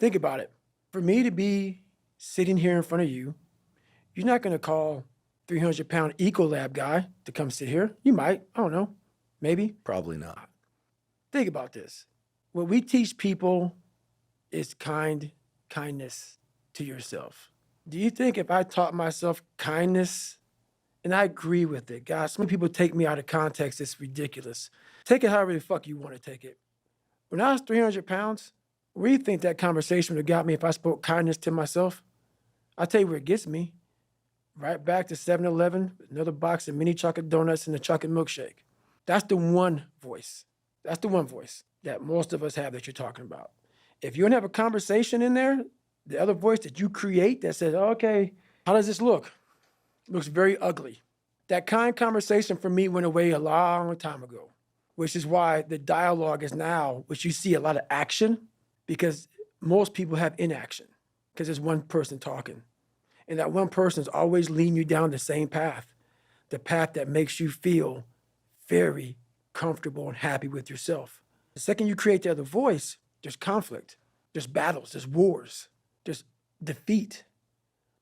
Think about it. For me to be sitting here in front of you, you're not going to call 300-pound Ecolab guy to come sit here. You might. I don't know. Maybe. Probably not. Think about this. What we teach people is kindness to yourself. Do you think if I taught myself kindness, and I agree with it, guys, some people take me out of context, it's ridiculous. Take it however the fuck you want to take it. When I was 300 pounds, where do you think that conversation would have got me if I spoke kindness to myself? I'll tell you where it gets me. Right back to 7-Eleven, another box of mini chocolate donuts and a chocolate milkshake. That's the one voice. That's the one voice that most of us have that you're talking about. If you don't have a conversation in there, the other voice that you create that says, okay, how does this look? It looks very ugly. That kind conversation for me went away a long time ago, which is why the dialogue is now, which you see a lot of action, because most people have inaction, because there's one person talking. And that one person is always leading you down the same path, the path that makes you feel very comfortable and happy with yourself. The second you create the other voice, there's conflict, there's battles, there's wars, there's defeat.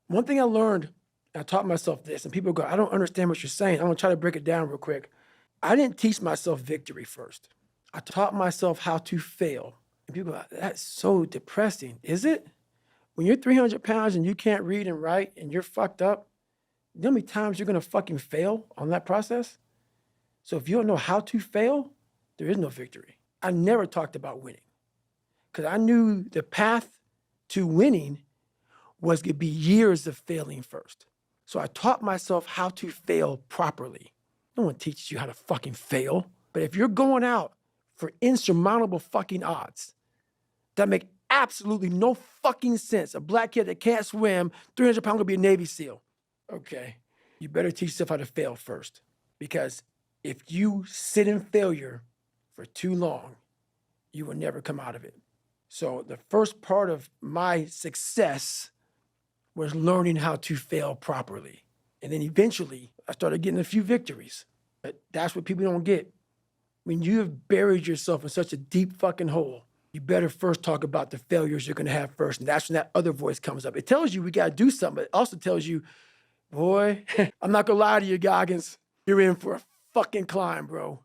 One thing I learned, I taught myself this, and people go, I don't understand what you're saying. I'm gonna try to break it down real quick. I didn't teach myself victory first. I taught myself how to fail. And people go, that's so depressing. Is it? When you're 300 pounds and you can't read and write and you're fucked up, you know how many times you're gonna fucking fail on that process? So if you don't know how to fail, there is no victory. I never talked about winning because I knew the path to winning was gonna be years of failing first. So I taught myself how to fail properly. No one teaches you how to fucking fail. But if you're going out for insurmountable fucking odds that make absolutely no fucking sense, a black kid that can't swim, 300 pounds gonna be a Navy SEAL. Okay, you better teach yourself how to fail first. Because if you sit in failure for too long, you will never come out of it. So the first part of my success was learning how to fail properly. And then eventually I started getting a few victories. But that's what people don't get. When you have buried yourself in such a deep fucking hole, you better first talk about the failures you're gonna have first. And that's when that other voice comes up. It tells you we gotta do something, but it also tells you, boy, I'm not gonna lie to you, Goggins. You're in for a fucking climb, bro.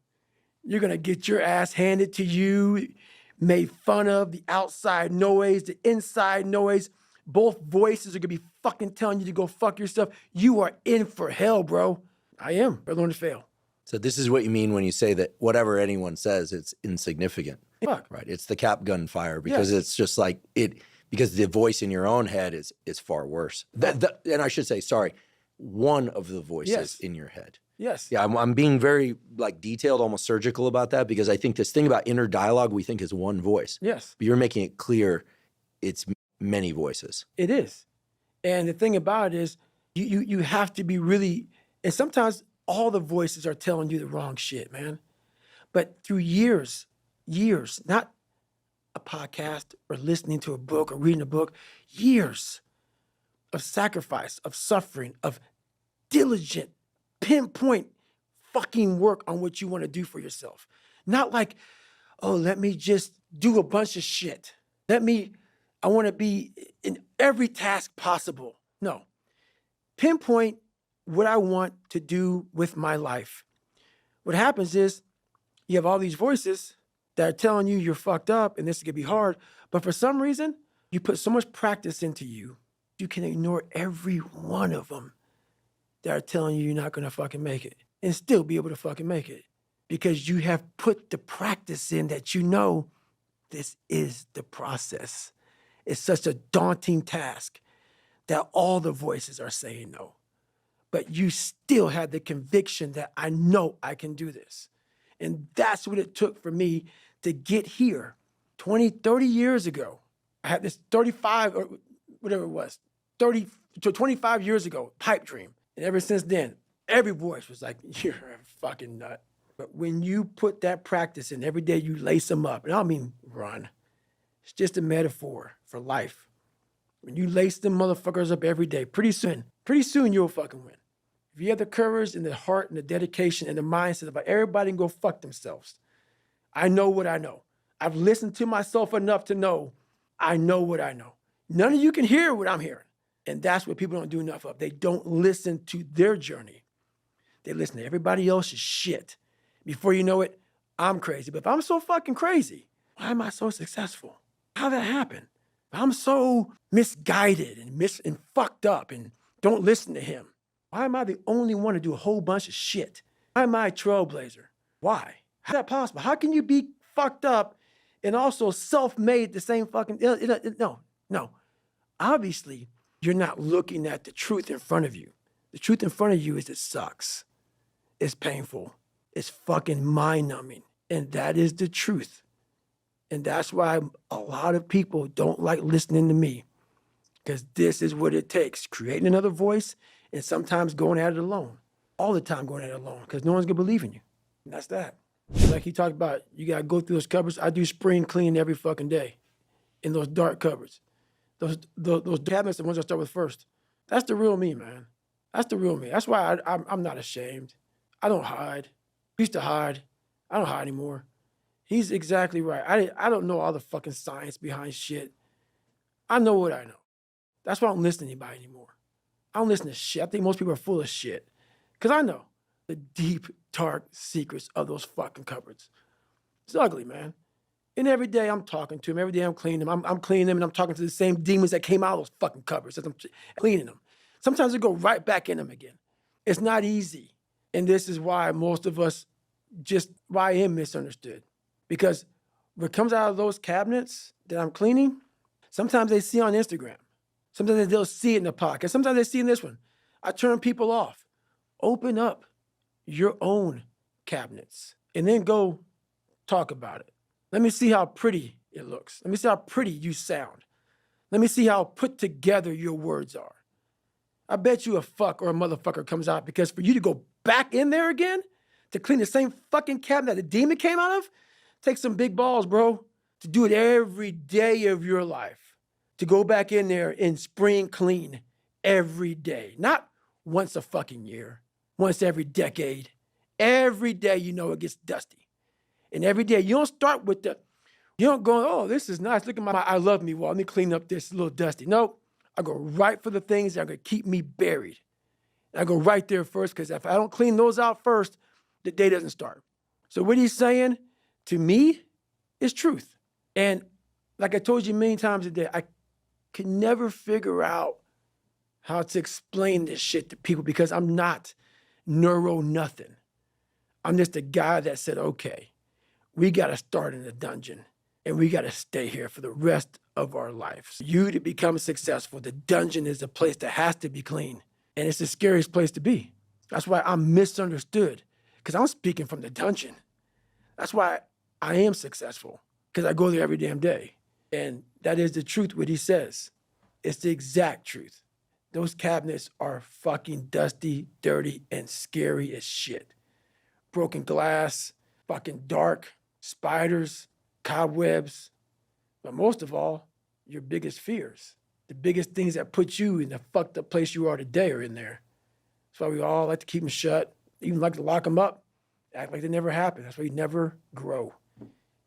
You're gonna get your ass handed to you, made fun of, the outside noise, the inside noise. Both voices are gonna be fucking telling you to go fuck yourself. You are in for hell, bro. I am. I learned to fail. So this is what you mean when you say that whatever anyone says, it's insignificant. Fuck. Right. It's the cap gun fire because Yes. it's just like because the voice in your own head is far worse. And I should say, sorry, one of the voices Yes. in your head. Yes. Yeah, I'm being very like detailed, almost surgical about that because I think this thing about inner dialogue we think is one voice. Yes. But you're making it clear it's many voices. It is. And the thing about it is you have to be really, and sometimes all the voices are telling you the wrong shit, man. But through years, not a podcast or listening to a book or reading a book, years of sacrifice, of suffering, of diligent, pinpoint fucking work on what you want to do for yourself. Not like, oh, let me just do a bunch of shit. I want to be in every task possible. No. Pinpoint what I want to do with my life. What happens is you have all these voices that are telling you you're fucked up and this is gonna be hard, but for some reason, you put so much practice into you, you can ignore every one of them that are telling you you're not gonna fucking make it and still be able to fucking make it because you have put the practice in that you know this is the process. It's such a daunting task that all the voices are saying no. But you still have the conviction that I know I can do this. And that's what it took for me to get here 20, 30 years ago. I had this 35 or whatever it was, 30 to 25 years ago, pipe dream. And ever since then, every voice was like, you're a fucking nut. But when you put that practice in, every day you lace them up, and I don't mean run. It's just a metaphor for life. When you lace them motherfuckers up every day, pretty soon you'll fucking win. If you have the courage and the heart and the dedication and the mindset about everybody can go fuck themselves. I know what I know. I've listened to myself enough to know I know what I know. None of you can hear what I'm hearing. And that's what people don't do enough of. They don't listen to their journey. They listen to everybody else's shit. Before you know it, I'm crazy. But if I'm so fucking crazy, why am I so successful? How did that happen? I'm so misguided and fucked up and don't listen to him. Why am I the only one to do a whole bunch of shit? Why am I a trailblazer? Why? How's that possible? How can you be fucked up and also self-made the same fucking... No. Obviously, you're not looking at the truth in front of you. The truth in front of you is it sucks. It's painful. It's fucking mind-numbing. And that is the truth. And that's why a lot of people don't like listening to me, because this is what it takes, creating another voice and sometimes going at it alone. All the time going at it alone, because no one's going to believe in you. And that's that. Like he talked about, you got to go through those cupboards. I do spring clean every fucking day in those dark cupboards. Those cabinets, the ones I start with first. That's the real me, man. That's the real me. That's why I'm not ashamed. I don't hide. I used to hide. I don't hide anymore. He's exactly right. I don't know all the fucking science behind shit. I know what I know. That's why I don't listen to anybody anymore. I don't listen to shit. I think most people are full of shit. Because I know the deep, dark secrets of those fucking cupboards. It's ugly, man. And every day I'm talking to him. Every day I'm cleaning them. I'm cleaning them and I'm talking to the same demons that came out of those fucking cupboards as I'm cleaning them. Sometimes they go right back in them again. It's not easy. And this is why most of us why I am misunderstood. Because what comes out of those cabinets that I'm cleaning, sometimes they see on Instagram. Sometimes they'll see it in the podcast. Sometimes they see in this one. I turn people off. Open up your own cabinets and then go talk about it. Let me see how pretty it looks. Let me see how pretty you sound. Let me see how put together your words are. I bet you a fuck or a motherfucker comes out, because for you to go back in there again to clean the same fucking cabinet that the demon came out of, takes some big balls, bro, to do it every day of your life. To go back in there and spring clean every day. Not once a fucking year, once every decade. Every day you know it gets dusty. And every day you don't start with you don't go, oh, this is nice. Look at my I love me wall. Let me clean up this little dusty. No, I go right for the things that are going to keep me buried. And I go right there first, because if I don't clean those out first, the day doesn't start. So what he's saying to me is truth. And like I told you many times a day, I can never figure out how to explain this shit to people, because I'm not neuro nothing. I'm just a guy that said, okay, we got to start in the dungeon and we got to stay here for the rest of our lives. You to become successful, the dungeon is a place that has to be clean, and it's the scariest place to be. That's why I'm misunderstood, because I'm speaking from the dungeon. That's why I am successful, because I go there every damn day. And that is the truth, what he says. It's the exact truth. Those cabinets are fucking dusty, dirty, and scary as shit. Broken glass, fucking dark, spiders, cobwebs. But most of all, your biggest fears. The biggest things that put you in the fucked up place you are today are in there. That's why we all like to keep them shut, even like to lock them up, act like they never happened. That's why you never grow.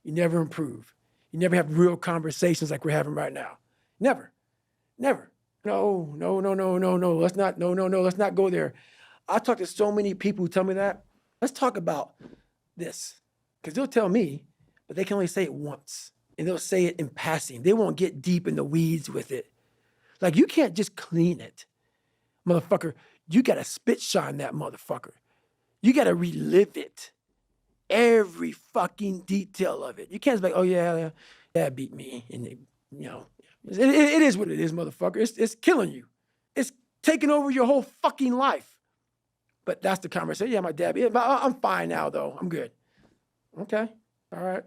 You never improve. You never have real conversations like we're having right now. Never. No. Let's not go there. I talk to so many people who tell me that. Let's talk about this. Because they'll tell me, but they can only say it once. And they'll say it in passing. They won't get deep in the weeds with it. Like, you can't just clean it. Motherfucker, you got to spit shine that motherfucker. You got to relive it. Every fucking detail of it. You can't just be like, oh yeah, that beat me. And it is what it is, motherfucker. It's killing you. It's taking over your whole fucking life. But that's the conversation. Yeah, my dad, yeah, but I'm fine now though. I'm good. Okay, all right.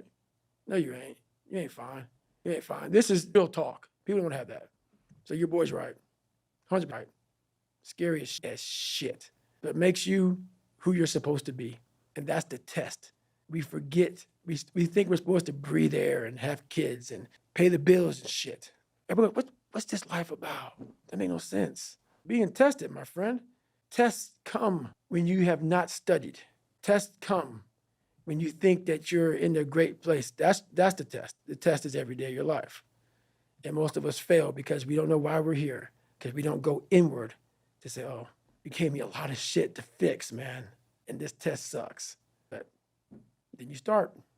No, you ain't. You ain't fine. You ain't fine. This is real talk. People don't want to have that. So your boy's right. 100% right. Scary as shit. But it makes you who you're supposed to be. And that's the test. We forget. We think we're supposed to breathe air and have kids and pay the bills and shit. Everyone, what's this life about? That makes no sense. Being tested, my friend. Tests come when you have not studied. Tests come when you think that you're in a great place. That's the test. The test is every day of your life. And most of us fail because we don't know why we're here, because we don't go inward to say, oh, you gave me a lot of shit to fix, man, and this test sucks. But then you start.